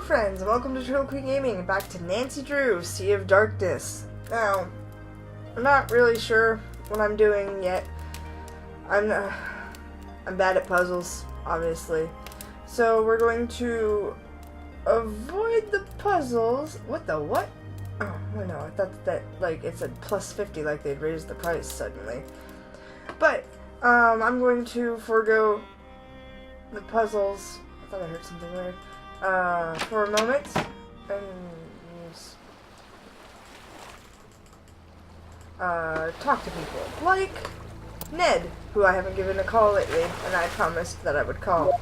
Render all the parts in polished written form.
friends, and welcome to TurtleQueenGaming, and back to Nancy Drew, Sea of Darkness. Now, I'm not really sure what I'm doing yet. I'm bad at puzzles, obviously. So we're going to avoid the puzzles. What the what? Oh, no, I thought that, like, it said plus 50, like they'd raised the price suddenly. But, I'm going to forego the puzzles. I thought I heard something weird. For a moment, and use, talk to people. Like Ned, who I haven't given a call lately, and I promised that I would call.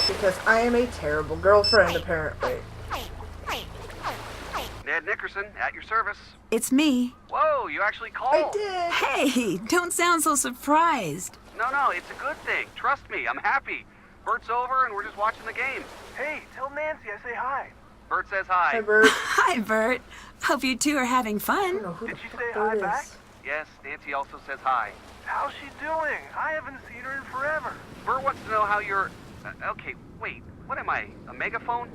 Because I am a terrible girlfriend, apparently. Ned Nickerson, at your service. It's me. Whoa, you actually called. I did! Hey, don't sound so surprised. No, it's a good thing. Trust me, I'm happy. Bert's over and we're just watching the game. Hey, tell Nancy I say hi. Bert says hi. Hi, Bert. Hi, Bert. Hope you two are having I fun. don't know who Did the she fuck say that hi is. back? Yes, Nancy also says hi. How's she doing? I haven't seen her in forever. Bert wants to know how you're... okay, wait. What am I? A megaphone?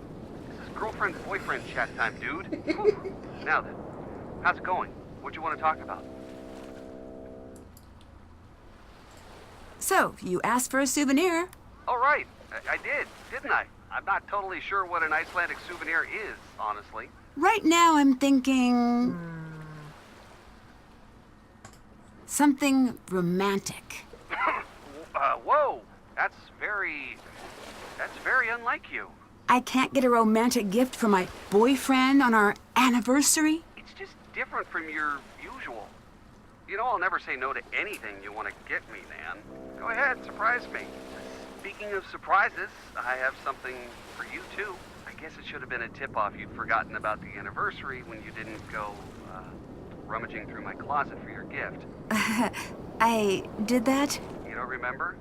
This is girlfriend-boyfriend chat time, dude. Whew. Now then, how's it going? What you want to talk about? So, you asked for a souvenir. Oh, right. I did, didn't I? I'm not totally sure what an Icelandic souvenir is, honestly. Right now, I'm thinking... something romantic. Whoa. That's very unlike you. I can't get a romantic gift for my boyfriend on our anniversary. It's just different from your usual. You know, I'll never say no to anything you want to get me, Nan. Go ahead, surprise me. Speaking of surprises, I have something for you, too. I guess it should have been a tip-off you'd forgotten about the anniversary when you didn't go, rummaging through my closet for your gift. I did that? You don't remember?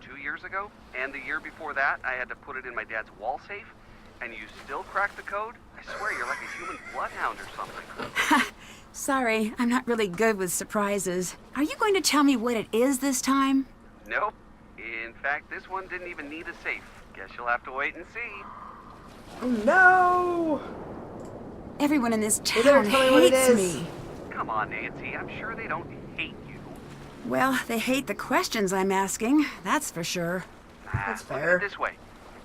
2 years ago? And the year before that, I had to put it in my dad's wall safe, and you still cracked the code? I swear you're like a human bloodhound or something. Sorry, I'm not really good with surprises. Are you going to tell me what it is this time? Nope. In fact, this one didn't even need a safe. Guess you'll have to wait and see. Oh, no! Everyone in this They better town tell me what it hates is. me. Come on, Nancy. I'm sure they don't hate you. Well, they hate the questions I'm asking, that's for sure. That's Look at fair. it this way.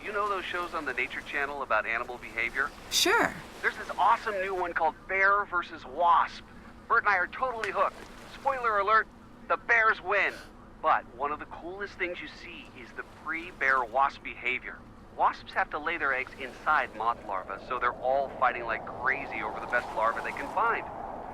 You know those shows on the Nature Channel about animal behavior? Sure. There's this awesome new one called Bear versus Wasp. Bert and I are totally hooked. Spoiler alert, the bears win. But one of the coolest things you see is the pre-bear wasp behavior. Wasps have to lay their eggs inside moth larvae, so they're all fighting like crazy over the best larvae they can find.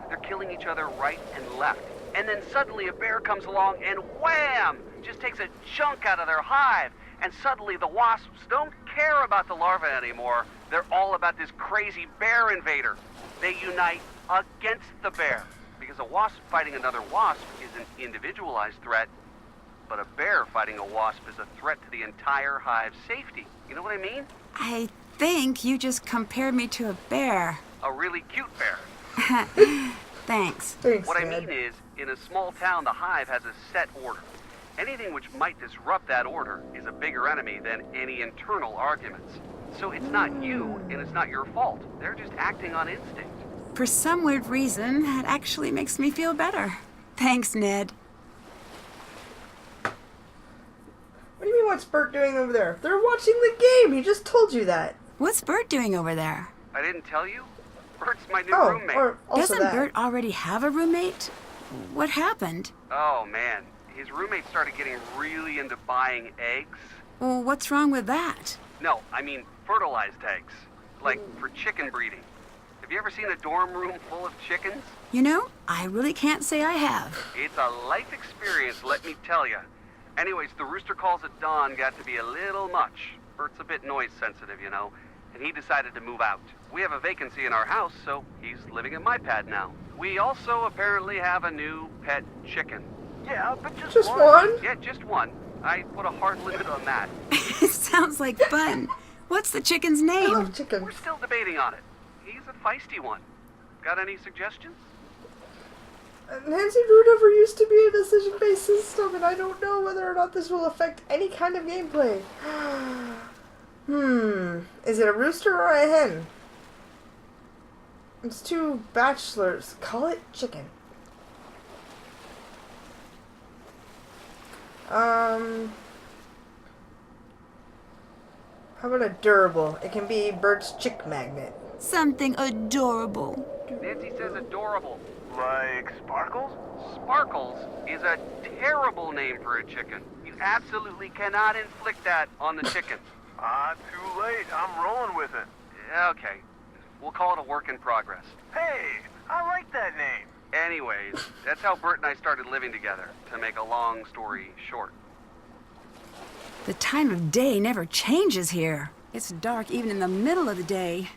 They're killing each other right and left. And then suddenly a bear comes along and wham! Just takes a chunk out of their hive. And suddenly the wasps don't care about the larvae anymore. They're all about this crazy bear invader. They unite against the bear. Because a wasp fighting another wasp is an individualized threat, but a bear fighting a wasp is a threat to the entire hive's safety. You know what I mean? I think you just compared me to a bear. A really cute bear. Thanks. Thanks, What I Ned. mean is, in a small town, the hive has a set order. Anything which might disrupt that order is a bigger enemy than any internal arguments. So it's not you, and it's not your fault. They're just acting on instinct. For some weird reason, that actually makes me feel better. Thanks, Ned. What do you mean, what's Bert doing over there? They're watching the game! He just told you that! What's Bert doing over there? I didn't tell you? Bert's my new Oh, roommate. or also Doesn't that. Bert already have a roommate? What happened? Oh, man. His roommate started getting really into buying eggs. Well, what's wrong with that? No, I mean fertilized eggs. Like for chicken breeding. Have you ever seen a dorm room full of chickens? You know, I really can't say I have. It's a life experience, let me tell you. Anyways, the rooster calls at dawn got to be a little much. Bert's a bit noise sensitive, you know, and he decided to move out. We have a vacancy in our house, so he's living at my pad now. We also apparently have a new pet chicken. Yeah, but just Just one. one? Yeah, just one. I put a hard limit on that. It sounds like fun. What's the chicken's I name? love chicken. We're still debating on it. He's a feisty one. Got any suggestions? Nancy Drew never used to be a decision-based system, and I don't know whether or not this will affect any kind of gameplay. Is it a rooster or a hen? It's two bachelors. Call it chicken. How about a durable? It can be Bert's chick magnet. Something adorable. Nancy says adorable. Like Sparkles? Sparkles is a terrible name for a chicken. You absolutely cannot inflict that on the chicken. Too late. I'm rolling with it. Okay, we'll call it a work in progress. Hey, I like that name. Anyways, that's how Bert and I started living together, to make a long story short. The time of day never changes here. It's dark even in the middle of the day.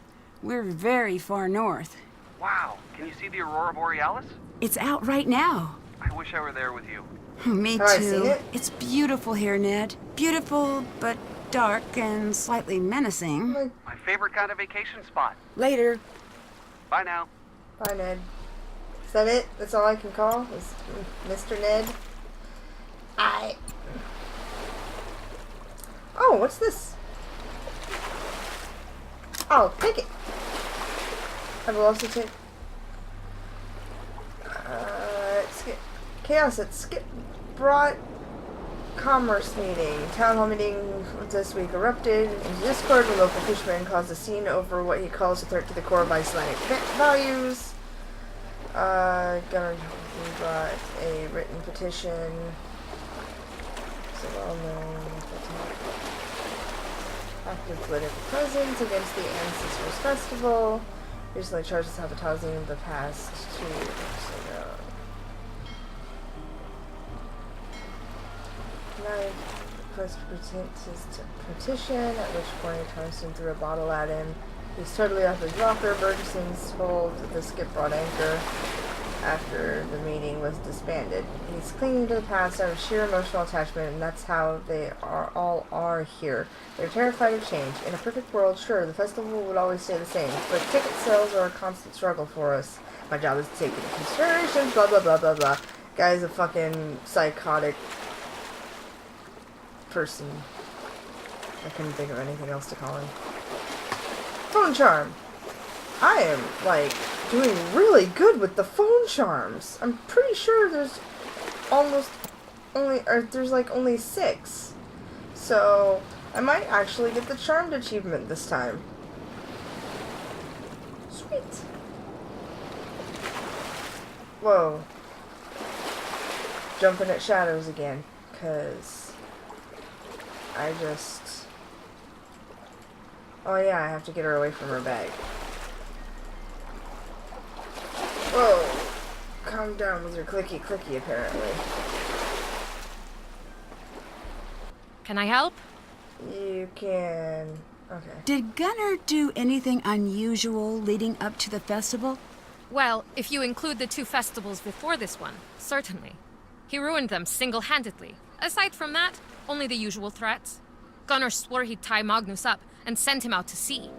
We're very far north. Wow, can you see the Aurora Borealis? It's out right now. I wish I were there with you. Me Have I too. seen it? It's beautiful here, Ned. Beautiful, but dark and slightly menacing. Like, My favorite kind of vacation spot. Later. Bye now. bye, Ned. Is that it? That's all I can call? Is Mr. Ned? Oh, what's this? Oh, take it. I will also take... Skip. Chaos at Skip brought commerce meeting. Town hall meeting this week erupted into discord. The local fisherman caused a scene over what he calls a threat to the core of Icelandic values. Gunnar brought a written petition. It's a well-known active political presence against the Ancestors Festival. Recently charged with sabotaging the past 2 years ago. Tonight, Quest presents his petition, at which point Thompson threw a bottle at him. He's totally off his rocker. Bergeson's told the skip brought anchor after the meeting was disbanded. He's clinging to the past out of sheer emotional attachment, and that's how they all are here. They're terrified of change. In a perfect world, sure, the festival would always stay the same, but ticket sales are a constant struggle for us. My job is to take into consideration, blah blah blah blah blah. Guy's a fucking psychotic person. I couldn't think of anything else to call him. Phone charm. I am, like, doing really good with the phone charms. I'm pretty sure there's only 6. So, I might actually get the charmed achievement this time. Sweet. Whoa. Jumping at shadows again, 'cause I just... Oh yeah, I have to get her away from her bag. Whoa. Calm down with your clicky clicky, apparently. Can I help? You can... Okay. Did Gunnar do anything unusual leading up to the festival? Well, if you include the 2 festivals before this one, certainly. He ruined them single-handedly. Aside from that, only the usual threats. Gunnar swore he'd tie Magnus up and send him out to sea.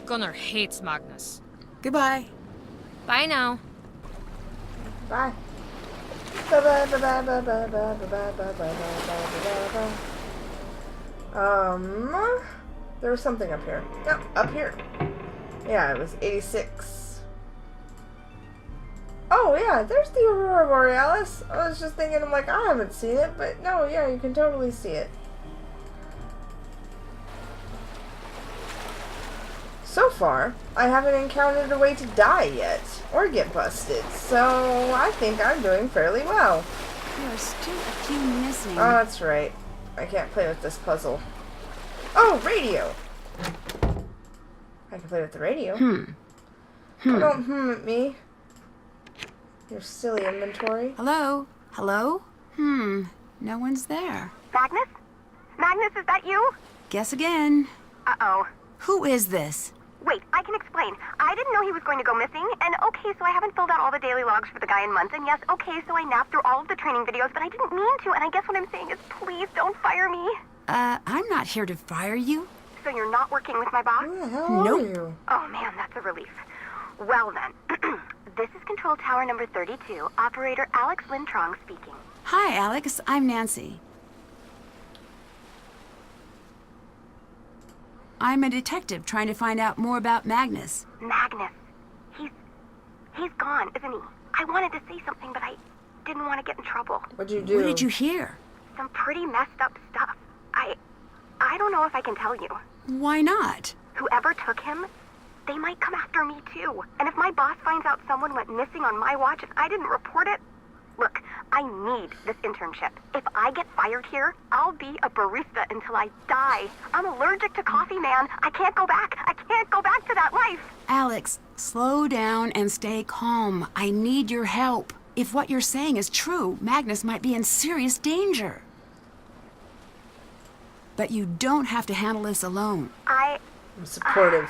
Gunnar hates Magnus. Goodbye. Bye now. Bye. Bye bye bye bye bye bye bye bye bye bye bye bye bye. There was something up here. No, up here. Yeah, it was 86. Oh yeah, there's the Aurora Borealis. I was just thinking, I'm like, I haven't seen it, but no, yeah, you can totally see it. So far, I haven't encountered a way to die yet, or get busted, so I think I'm doing fairly well. There are still a few missing. Oh, that's right. I can't play with this puzzle. Oh, radio! I can play with the radio. Don't at me. Your silly inventory. Hello? Hello? No one's there. Magnus? Magnus, is that you? Guess again. Uh-oh. Who is this? Wait, I can explain. I didn't know he was going to go missing, and okay, so I haven't filled out all the daily logs for the guy in months, and yes, okay, so I napped through all of the training videos, but I didn't mean to, and I guess what I'm saying is please don't fire me. I'm not here to fire you. So you're not working with my boss? Who the hell Nope. are you? Oh man, that's a relief. Well then, this is Control Tower number 32, Operator Alex Lintrong speaking. Hi, Alex. I'm Nancy. I'm a detective trying to find out more about Magnus. Magnus. He's gone, isn't he? I wanted to say something, but I didn't want to get in trouble. What'd you do? What did you hear? Some pretty messed up stuff. I don't know if I can tell you. Why not? Whoever took him, they might come after me too. And if my boss finds out someone went missing on my watch and I didn't report it, look, I need this internship. If I get fired here, I'll be a barista until I die. I'm allergic to coffee, man. I can't go back. I can't go back to that life. Alex, slow down and stay calm. I need your help. If what you're saying is true, Magnus might be in serious danger. But you don't have to handle this alone. I'm supportive.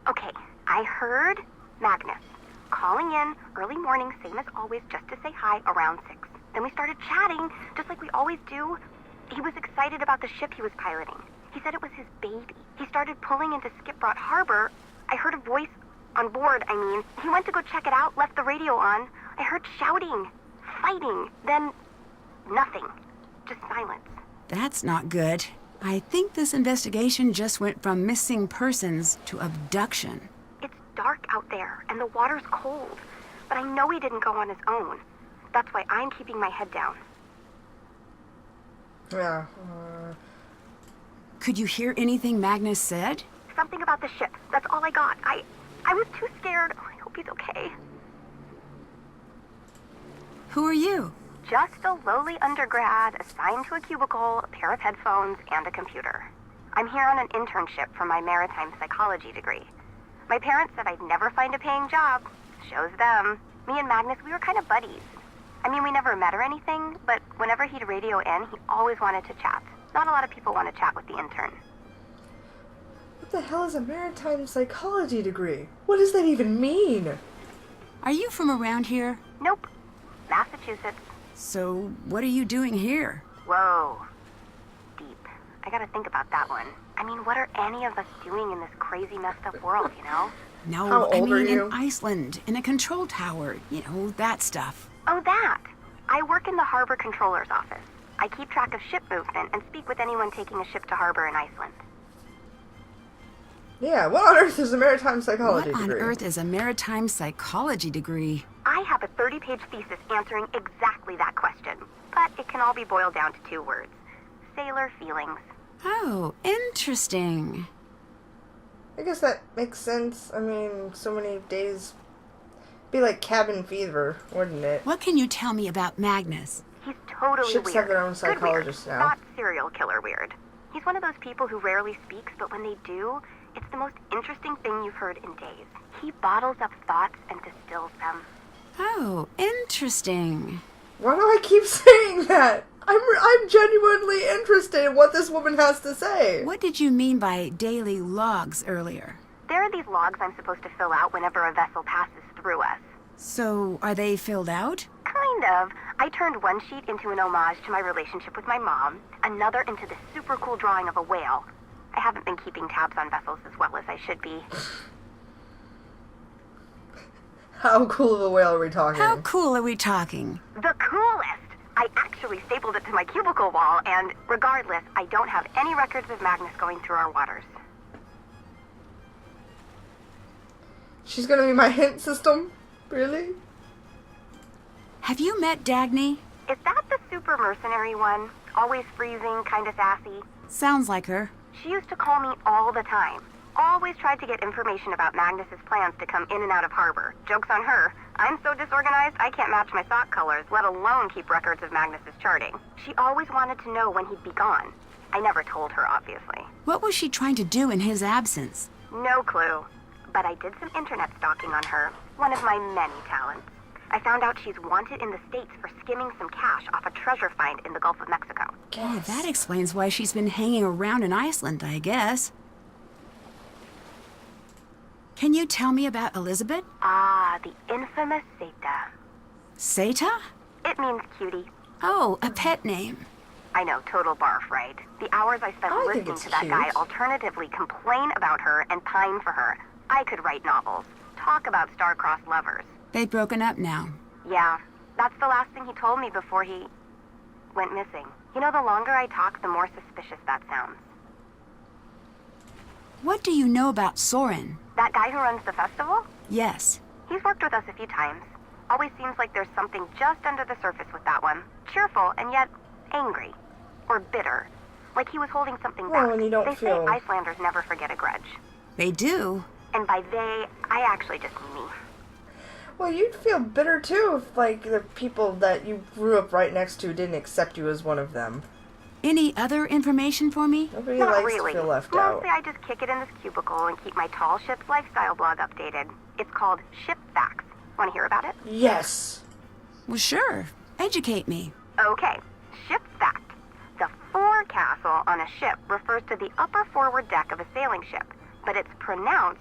Okay, I heard Magnus calling in early morning, same as always, just to say hi around 6. Then we started chatting, just like we always do. He was excited about the ship he was piloting. He said it was his baby. He started pulling into Skipbroad Harbor. I heard a voice on board, I mean. He went to go check it out, left the radio on. I heard shouting, fighting, then nothing. Just silence. That's not good. I think this investigation just went from missing persons to abduction. It's dark out there, and the water's cold. But I know he didn't go on his own. That's why I'm keeping my head down. Yeah. Could you hear anything Magnus said? Something about the ship. That's all I got. I was too scared. Oh, I hope he's okay. Who are you? Just a lowly undergrad assigned to a cubicle, a pair of headphones, and a computer. I'm here on an internship for my maritime psychology degree. My parents said I'd never find a paying job. Shows them. Me and Magnus, we were kind of buddies. I mean, we never met or anything, but whenever he'd radio in, he always wanted to chat. Not a lot of people want to chat with the intern. What the hell is a maritime psychology degree? What does that even mean? Are you from around here? Nope. Massachusetts. So, what are you doing here? Whoa. Deep. I gotta think about that one. I mean, what are any of us doing in this crazy messed up world, you know? No, How I old are mean you? in Iceland, in a control tower. You know, that stuff. Oh, that. I work in the harbor controller's office. I keep track of ship movement and speak with anyone taking a ship to harbor in Iceland. Yeah, what on earth is a maritime psychology What on degree? earth is a maritime psychology degree? I have a 30-page thesis answering exactly that question, but it can all be boiled down to 2 words. Sailor feelings. Oh, interesting. I guess that makes sense. I mean, so many days. Be like cabin fever, wouldn't it? What can you tell me about Magnus? He's totally Ships weird. have their own Good weird, psychologists now. not serial killer weird. He's one of those people who rarely speaks, but when they do, it's the most interesting thing you've heard in days. He bottles up thoughts and distills them. Oh, interesting. Why do I keep saying that? I'm genuinely interested in what this woman has to say. What did you mean by daily logs earlier? There are these logs I'm supposed to fill out whenever a vessel passes through us. So, are they filled out? Kind of. I turned one sheet into an homage to my relationship with my mom, another into this super cool drawing of a whale. I haven't been keeping tabs on vessels as well as I should be. How cool of a whale are we talking? How cool are we talking? The coolest! I actually stapled it to my cubicle wall, and regardless, I don't have any records of Magnus going through our waters. She's gonna be my hint system? Really? Have you met Dagny? Is that the super mercenary one? Always freezing, kinda sassy? Sounds like her. She used to call me all the time. Always tried to get information about Magnus's plans to come in and out of harbor. Joke's on her. I'm so disorganized, I can't match my sock colors, let alone keep records of Magnus's charting. She always wanted to know when he'd be gone. I never told her, obviously. What was she trying to do in his absence? No clue. But I did some internet stalking on her. One of my many talents. I found out she's wanted in the States for skimming some cash off a treasure find in the Gulf of Mexico. Oh, that explains why she's been hanging around in Iceland, I guess. Can you tell me about Elizabeth? Ah, the infamous Zeta. Seta? It means cutie. Oh, a pet name. I know, total barf, right? The hours I spent I think listening it's to that cute. guy alternatively complain about her and pine for her. I could write novels. Talk about star-crossed lovers. They've broken up now. Yeah, that's the last thing he told me before he went missing. You know, the longer I talk, the more suspicious that sounds. What do you know about Soren? That guy who runs the festival? Yes. He's worked with us a few times. Always seems like there's something just under the surface with that one. Cheerful and yet angry. Or bitter. Like he was holding something Well, back. when you don't They feel- say Icelanders never forget a grudge. They do. And by they, I actually just mean me. Well, you'd feel bitter too if, like, the people that you grew up right next to didn't accept you as one of them. Any other information for me? Nobody Not likes really. to feel left out. Mostly I just kick it in this cubicle and keep my Tall Ships lifestyle blog updated. It's called Ship Facts. Want to hear about it? Yes. Well, sure. Educate me. Okay. Ship Fact. The forecastle on a ship refers to the upper forward deck of a sailing ship, but it's pronounced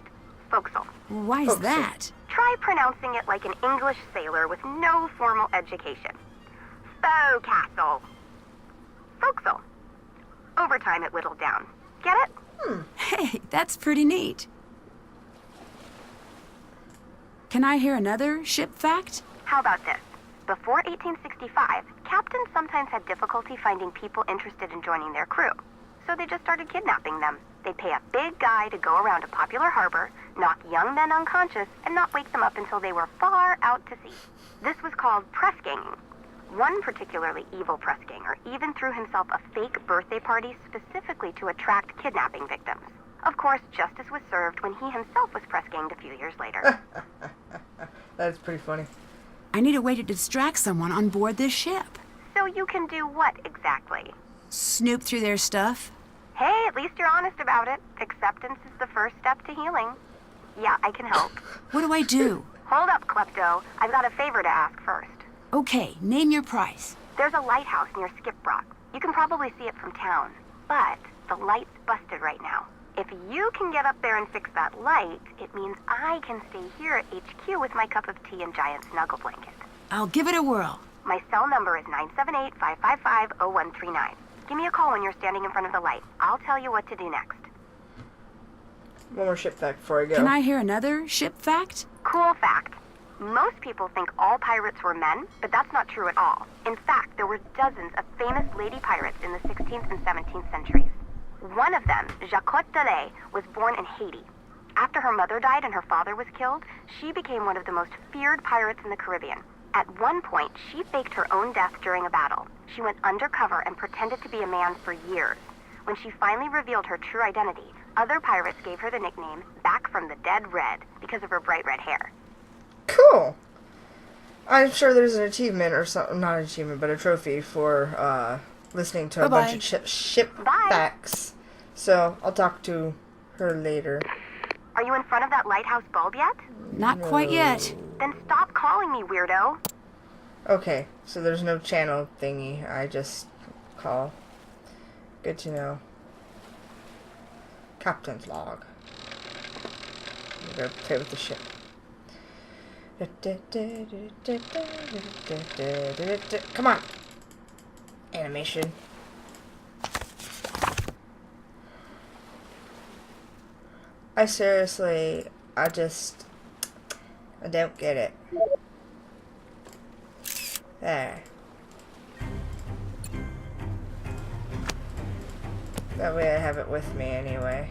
forecastle. Why is Forecastle. that? Try pronouncing it like an English sailor with no formal education. Forecastle. Forecastle. Over time it whittled down. Get it? Hey, that's pretty neat. Can I hear another ship fact? How about this? Before 1865, captains sometimes had difficulty finding people interested in joining their crew. So they just started kidnapping them. They'd pay a big guy to go around a popular harbor, knock young men unconscious, and not wake them up until they were far out to sea. This was called press ganging. One particularly evil press ganger even threw himself a fake birthday party specifically to attract kidnapping victims. Of course, justice was served when he himself was press ganged a few years later. That's pretty funny. I need a way to distract someone on board this ship. So you can do what exactly? Snoop through their stuff. Hey, at least you're honest about it. Acceptance is the first step to healing. Yeah, I can help. What do I do? Hold up, Klepto. I've got a favor to ask first. Okay, name your price. There's a lighthouse near Skip Rock. You can probably see it from town. But the light's busted right now. If you can get up there and fix that light, it means I can stay here at HQ with my cup of tea and giant snuggle blanket. I'll give it a whirl. My cell number is 978-555-0139. Give me a call when you're standing in front of the light. I'll tell you what to do next. One more ship fact before I go. Can I hear another ship fact? Cool fact. Most people think all pirates were men, but that's not true at all. In fact, there were dozens of famous lady pirates in the 16th and 17th centuries. One of them, Jacquot de Lay, was born in Haiti. After her mother died and her father was killed, she became one of the most feared pirates in the Caribbean. At one point, she faked her own death during a battle. She went undercover and pretended to be a man for years. When she finally revealed her true identity, other pirates gave her the nickname Back from the Dead Red because of her bright red hair. Cool. I'm sure there's an achievement or something, not an achievement, but a trophy for listening to a Bye-bye. bunch of ship Bye. facts. So I'll talk to her later. Are you in front of that lighthouse bulb yet? Not quite yet. Then stop calling me, weirdo. Okay, so there's no channel thingy. I just call. Good to know. Captain's log. I'm gonna play with the ship. Come on! Animation. I don't get it. There. That way I have it with me anyway.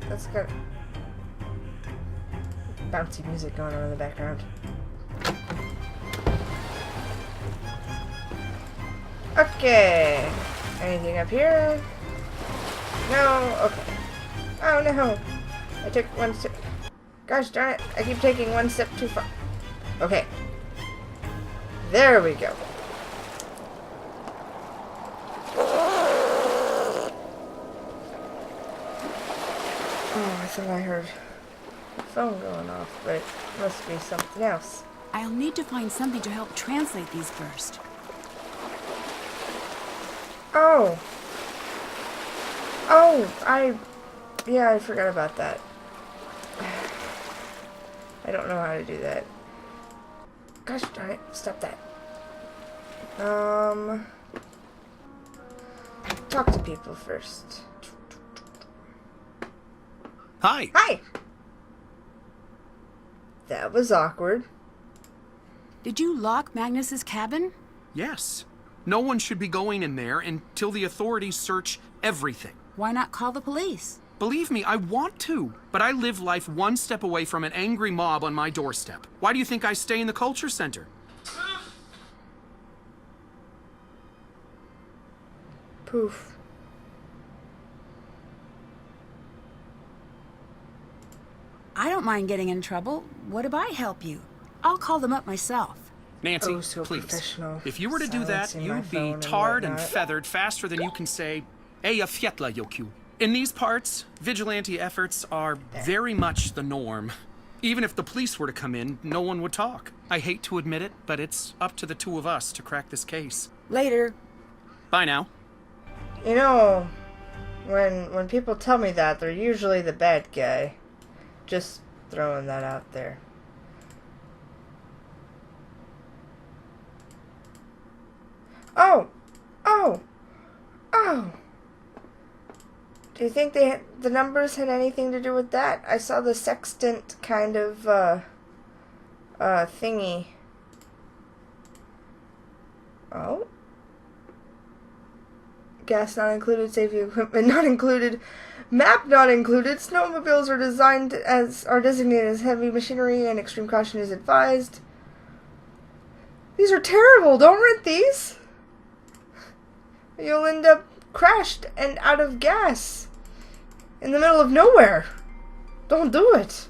That's got bouncy music going on in the background. Okay. Anything up here? No? Okay. Oh no! I took one step. Gosh darn it, I keep taking one step too far. Okay. There we go. Oh, I thought I heard the phone going off, but it must be something else. I'll need to find something to help translate these first. Oh! Oh, yeah, I forgot about that. I don't know how to do that. Gosh darn it, stop that. Talk to people first. Hi. Hi! That was awkward. Did you lock Magnus's cabin? Yes. No one should be going in there until the authorities search everything. Why not call the police? Believe me, I want to, but I live life one step away from an angry mob on my doorstep. Why do you think I stay in the culture center? Poof. I don't mind getting in trouble. What if I help you? I'll call them up myself. Nancy, Oh, so please. professional. If you were to do that, Silencing my you'd be phone and tarred and whatnot. feathered faster than you can say, "Eya fietla yoku." In these parts, vigilante efforts are very much the norm. Even if the police were to come in, no one would talk. I hate to admit it, but it's up to the two of us to crack this case. Later. Bye now. You know, when people tell me that, they're usually the bad guy. Just throwing that out there. Oh! Oh! Oh! Do you think the numbers had anything to do with that? I saw the sextant kind of, thingy. Oh? Gas not included, safety equipment not included, map not included, snowmobiles are designated as heavy machinery and extreme caution is advised. These are terrible, don't rent these! You'll end up crashed and out of gas in the middle of nowhere. Don't do it.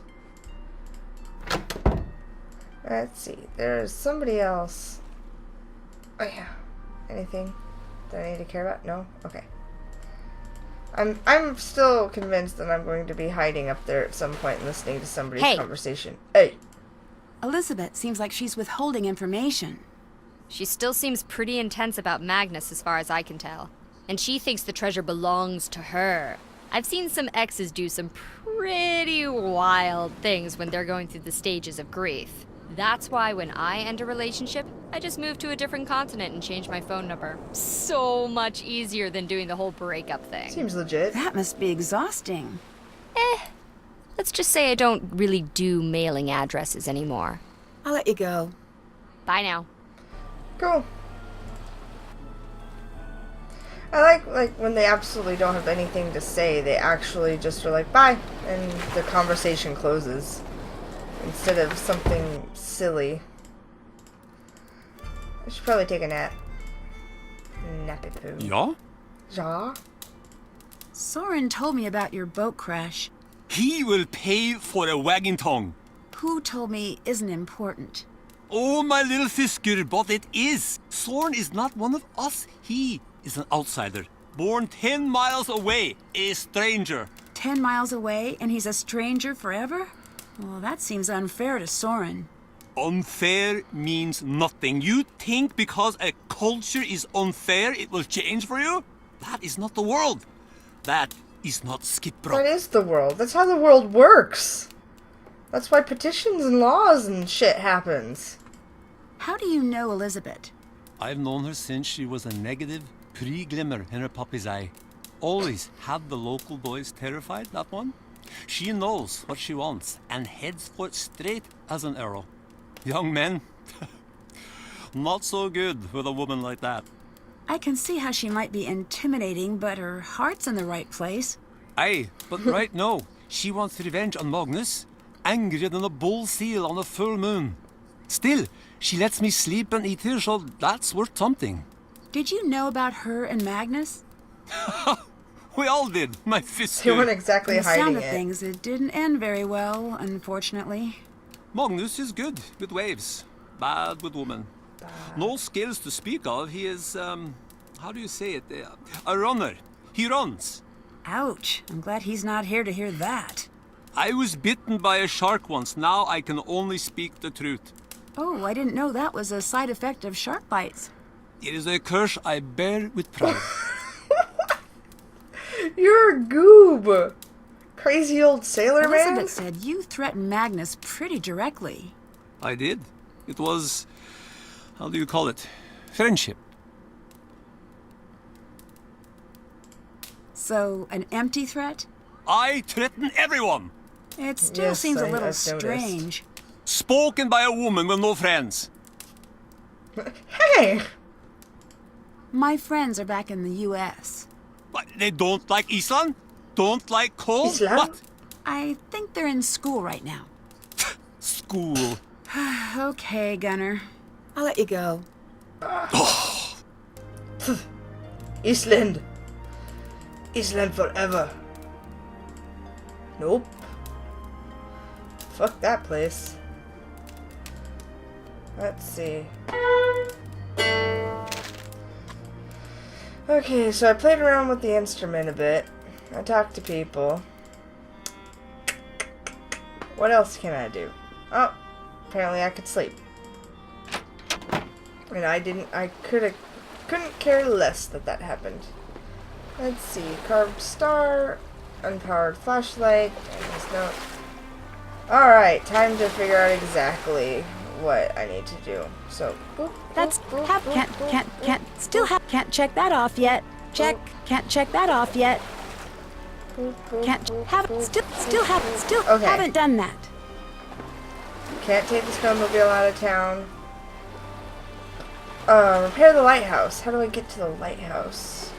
Let's see, there's somebody else. Oh yeah, anything that I need to care about? No? Okay. I'm still convinced that I'm going to be hiding up there at some point and listening to somebody's Hey. conversation. Hey! Elizabeth seems like she's withholding information. She still seems pretty intense about Magnus as far as I can tell. And she thinks the treasure belongs to her. I've seen some exes do some pretty wild things when they're going through the stages of grief. That's why when I end a relationship, I just move to a different continent and change my phone number. So much easier than doing the whole breakup thing. Seems legit. That must be exhausting. Let's just say I don't really do mailing addresses anymore. I'll let you go. Bye now. Cool. I like when they absolutely don't have anything to say, they actually just are like, bye, and the conversation closes. Instead of something silly. I should probably take a nap. Nappy poo. Ja? Ja? Soren told me about your boat crash. He will pay for a wagging tongue. Who told me isn't important. Oh, my little fisker, but it is. Soren is not one of us. He is an outsider. Born 10 miles away, a stranger. 10 miles away and he's a stranger forever? Well, that seems unfair to Soren. Unfair means nothing. You think because a culture is unfair, it will change for you? That is not the world. That is not Skipbro. That is the world. That's how the world works. That's why petitions and laws and shit happens. How do you know Elizabeth? I've known her since she was a negative pre-glimmer in her puppy's eye. Always had the local boys terrified, that one. She knows what she wants and heads for it straight as an arrow. Young men, not so good with a woman like that. I can see how she might be intimidating, but her heart's in the right place. Aye, but right now, she wants revenge on Magnus, angrier than a bull seal on a full moon. Still, she lets me sleep and eat here, so that's worth something. Did you know about her and Magnus? We all did, my fist. They weren't exactly From the hiding sound of it. things, it didn't end very well, unfortunately. Magnus is good with waves, bad with women. No skills to speak of. He is, how do you say it? A runner. He runs. Ouch. I'm glad he's not here to hear that. I was bitten by a shark once. Now I can only speak the truth. Oh, I didn't know that was a side effect of shark bites. It is a curse I bear with pride. You're a goob. Crazy old sailor man. Elizabeth said you threatened Magnus pretty directly. I did. It was, how do you call it? Friendship. So, an empty threat? I threaten everyone. It still Yes, seems a I've little noticed. strange. Spoken by a woman with no friends. Hey! My friends are back in the U.S. But they don't like Iceland? Don't like cold? Iceland? What? I think they're in school right now. School. Okay, Gunner. I'll let you go. Iceland. Iceland forever. Nope. Fuck that place. Let's see. Okay, so I played around with the instrument a bit. I talked to people. What else can I do? Oh, apparently I could sleep. And I couldn't care less that happened. Let's see, carved star, unpowered flashlight, and there's no... Alright, time to figure out exactly what I need to do. So, boop, That's boop, boop, boop, can't check that off yet. Check, can't check that off yet. boop, boop, Can't boop, have boop. still Okay. haven't done that. Can't take the snowmobile out of town. Repair the lighthouse. How do I get to the lighthouse?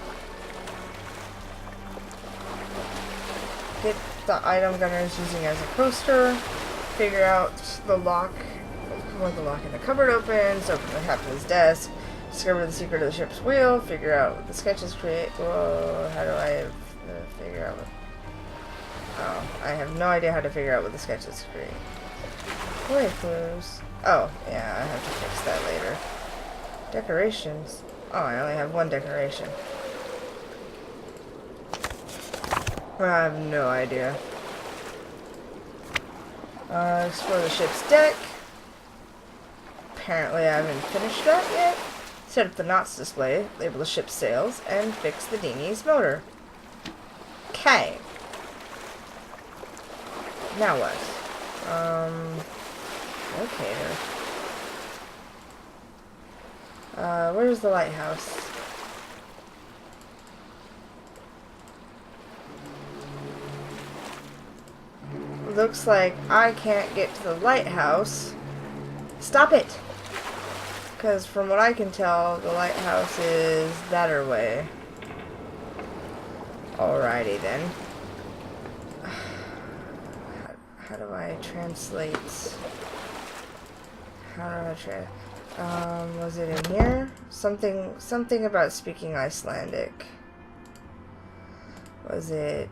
Get the item Gunner is using as a coaster. Figure out the lock. When the lock in the cupboard opens. Open the captain's desk. Discover the secret of the ship's wheel. Figure out what the sketches create. Whoa, how do I figure out what... Oh, I have no idea how to figure out what the sketches create. Play clues. Oh, yeah, I have to fix that later. Decorations. Oh, I only have one decoration. Well, I have no idea. Explore the ship's deck. Apparently I haven't finished that yet. Set up the knots display, label the ship's sails, and fix the dinghy's motor. Okay. Now what? Locator. Where's the lighthouse? Looks like I can't get to the lighthouse. Stop it! Because from what I can tell, the lighthouse is that way. Alrighty then. How do I translate? How do I translate? Was it in here? Something about speaking Icelandic. Was it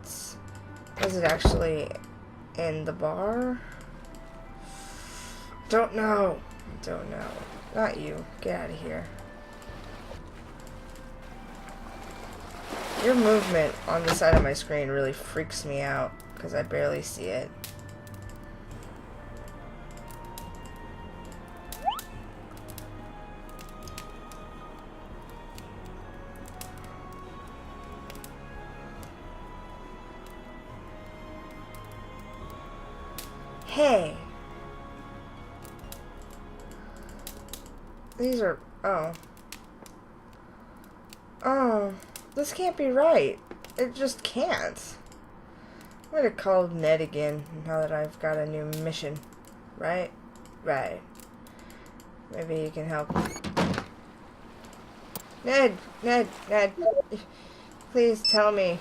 actually in the bar? Don't know. Not you. Get out of here. Your movement on the side of my screen really freaks me out because I barely see it. Hey. These are... Oh. Oh. This can't be right. It just can't. I'm gonna call Ned again now that I've got a new mission. Right? Right. Maybe he can help. Ned! Please tell me.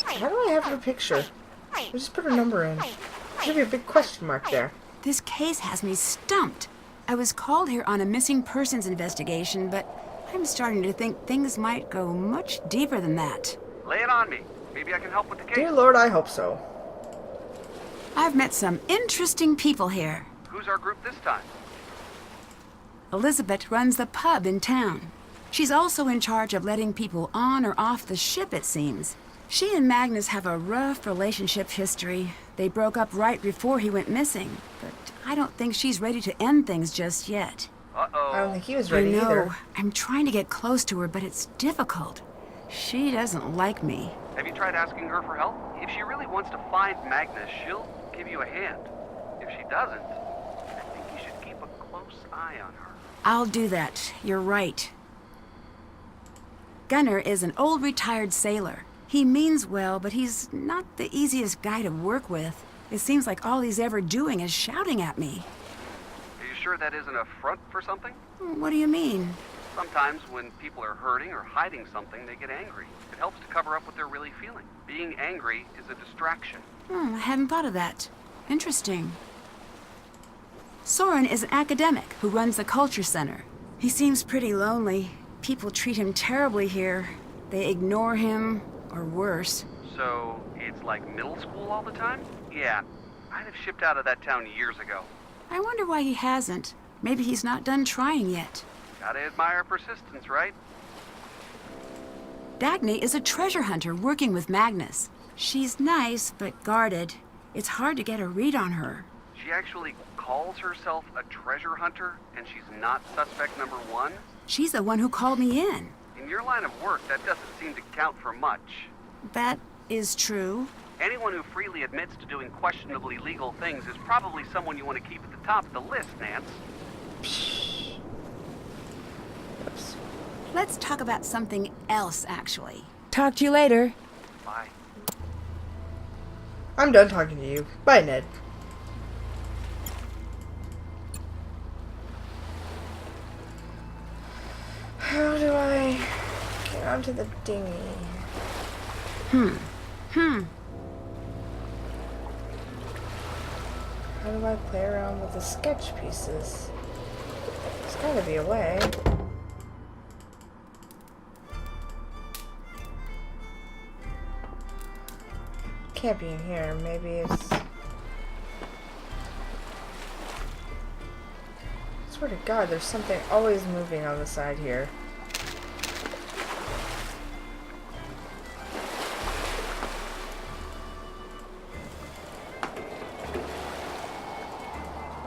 How do I have her picture? I just put her number in. There's gonna be a big question mark there. This case has me stumped. I was called here on a missing persons investigation, but I'm starting to think things might go much deeper than that. Lay it on me. Maybe I can help with the case. Dear Lord, I hope so. I've met some interesting people here. Who's our group this time? Elizabeth runs the pub in town. She's also in charge of letting people on or off the ship, it seems. She and Magnus have a rough relationship history. They broke up right before he went missing, but I don't think she's ready to end things just yet. Uh-oh. I don't think he was I ready know. either. I'm trying to get close to her, but it's difficult. She doesn't like me. Have you tried asking her for help? If she really wants to find Magnus, she'll give you a hand. If she doesn't, I think you should keep a close eye on her. I'll do that. You're right. Gunner is an old retired sailor. He means well, but he's not the easiest guy to work with. It seems like all he's ever doing is shouting at me. Are you sure that isn't a front for something? What do you mean? Sometimes when people are hurting or hiding something, they get angry. It helps to cover up what they're really feeling. Being angry is a distraction. I hadn't thought of that. Interesting. Soren is an academic who runs the culture center. He seems pretty lonely. People treat him terribly here. They ignore him, or worse. So, it's like middle school all the time? Yeah, I'd have shipped out of that town years ago. I wonder why he hasn't. Maybe he's not done trying yet. Gotta admire persistence, right? Dagny is a treasure hunter working with Magnus. She's nice, but guarded. It's hard to get a read on her. She actually calls herself a treasure hunter, and she's not suspect number one? She's the one who called me in. In your line of work, that doesn't seem to count for much. That is true. Anyone who freely admits to doing questionably legal things is probably someone you want to keep at the top of the list, Nance. Oops. Let's talk about something else, actually. Talk to you later. Bye. I'm done talking to you. Bye, Ned. How do I get onto the dinghy? How do I play around with the sketch pieces? There's gotta be a way. Can't be in here. Maybe it's... I swear to God, there's something always moving on the side here.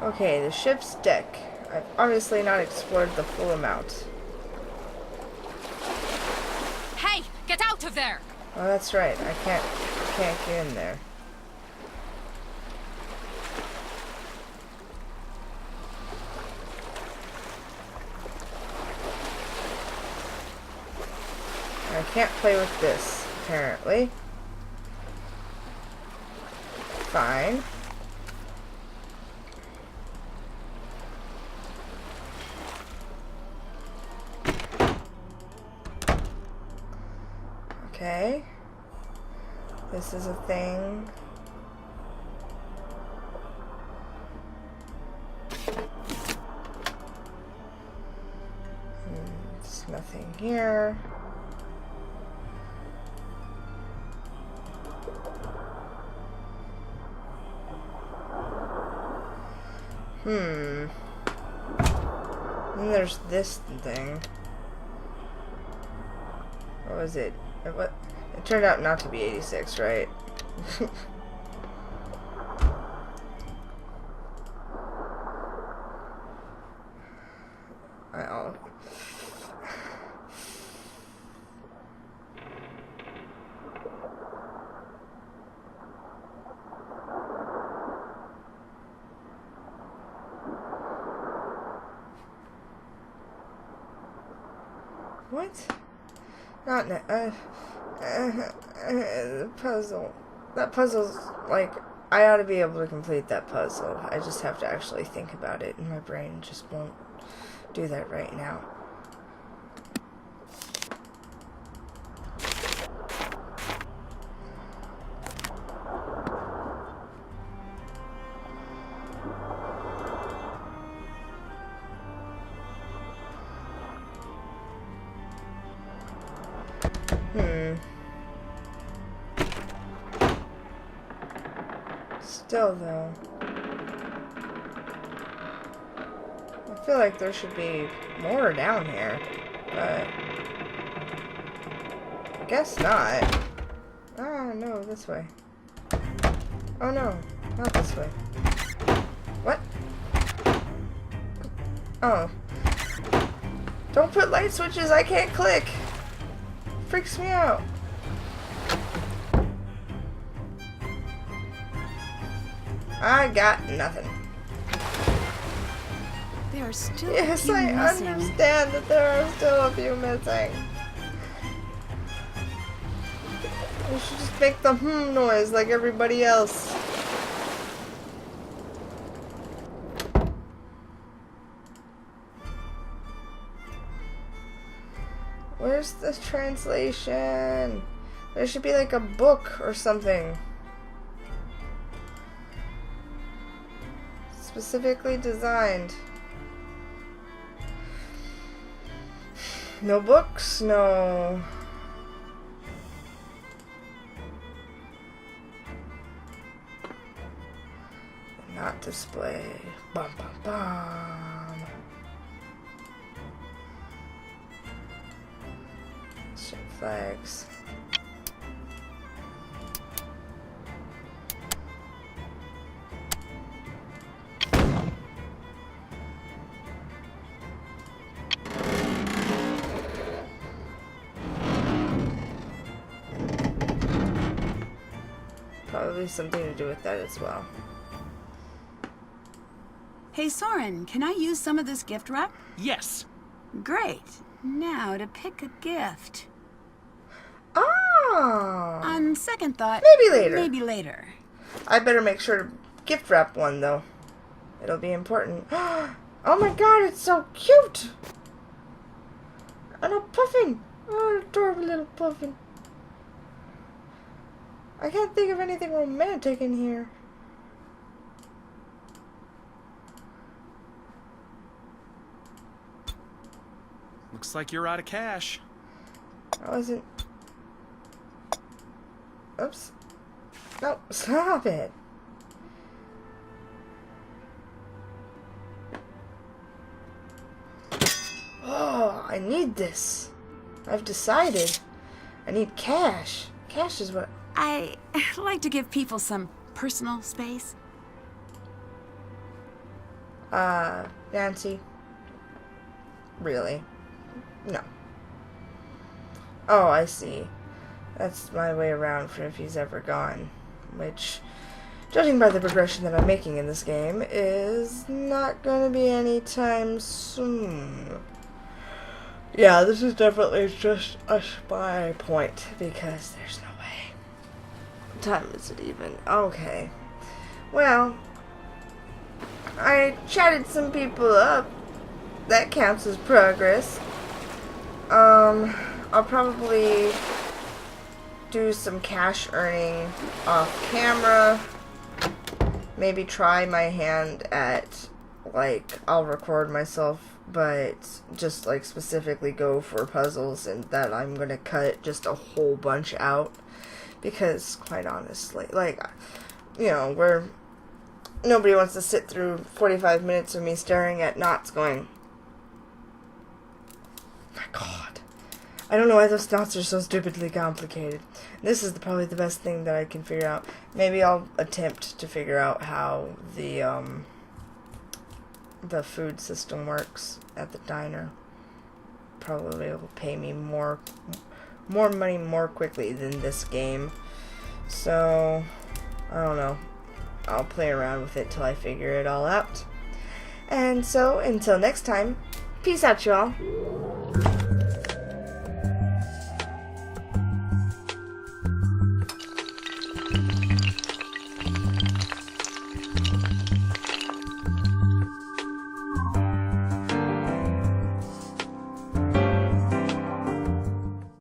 Okay, the ship's deck. I've obviously not explored the full amount. Hey, get out of there! Oh, that's right. I can't get in there. I can't play with this, apparently. Fine. Okay. This is a thing. There's nothing here. And there's this thing. What was it? What? It turned out not to be 86, right? I'll... What? Not the puzzle. That puzzle's like, I ought to be able to complete that puzzle. I just have to actually think about it, and my brain just won't do that right now. Still, though, I feel like there should be more down here, but I guess not. Ah, no, this way. Oh no, not this way. What? Oh. Don't put light switches, I can't click. Freaks me out. I got nothing. There are still Yes, a few I missing. understand that there are still a few missing. We should just make the noise like everybody else. Where's the translation? There should be like a book or something. Specifically designed. No books, no. Not display. Bum bum bum. Ship flags. Probably something to do with that as well. Hey, Soren, can I use some of this gift wrap? Yes. Great. Now to pick a gift. Oh! On second thought, Maybe later. Maybe later. I better make sure to gift wrap one though. It'll be important. Oh my god, it's so cute! And a puffin! Oh, adorable little puffin. I can't think of anything romantic in here. Looks like you're out of cash. I wasn't... Oops. No, stop it. Oh, I need this. I've decided. I need cash. Cash is what... I like to give people some personal space. Nancy. Really? No. Oh, I see. That's my way around for if he's ever gone. Which, judging by the progression that I'm making in this game, is not going to be anytime soon. Yeah, this is definitely just a spy point, because there's no way. What time is it even? Okay. Well, I chatted some people up. That counts as progress. I'll probably do some cash earning off camera. Maybe try my hand at, like, I'll record myself, but just, like, specifically go for puzzles, and that I'm gonna cut just a whole bunch out. Because, quite honestly, like, you know, nobody wants to sit through 45 minutes of me staring at knots going, my god. I don't know why those knots are so stupidly complicated. This is probably the best thing that I can figure out. Maybe I'll attempt to figure out how the food system works at the diner. Probably will pay me more money more quickly than this game. So, I don't know. I'll play around with it till I figure it all out. And so, until next time, peace out, y'all.